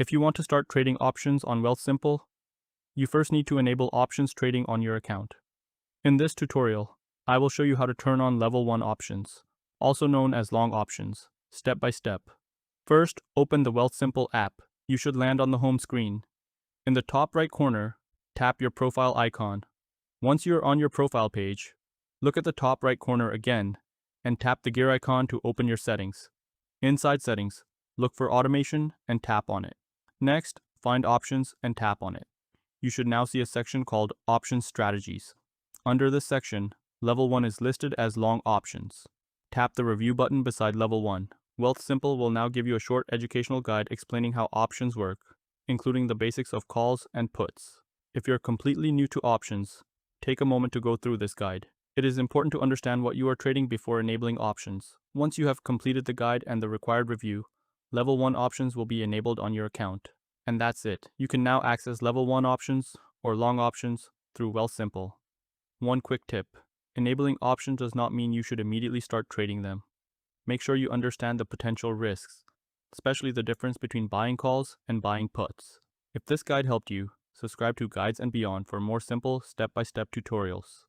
If you want to start trading options on Wealthsimple, you first need to enable options trading on your account. In this tutorial, I will show you how to turn on level 1 options, also known as long options, step by step. First, open the Wealthsimple app. You should land on the home screen. In the top right corner, tap your profile icon. Once you're on your profile page, look at the top right corner again and tap the gear icon to open your settings. Inside Settings, look for Automation and tap on it. Next, find Options and tap on it. You should now see a section called Options Strategies. Under this section, Level 1 is listed as Long Options. Tap the Review button beside Level 1. Wealthsimple will now give you a short educational guide explaining how options work, including the basics of calls and puts. If you're completely new to options, take a moment to go through this guide. It is important to understand what you are trading before enabling options. Once you have completed the guide and the required review, Level 1 options will be enabled on your account. And that's it. You can now access Level 1 options or long options through Wealthsimple. One quick tip: enabling options does not mean you should immediately start trading them. Make sure you understand the potential risks, especially the difference between buying calls and buying puts. If this guide helped you, subscribe to Guides and Beyond for more simple, step-by-step tutorials.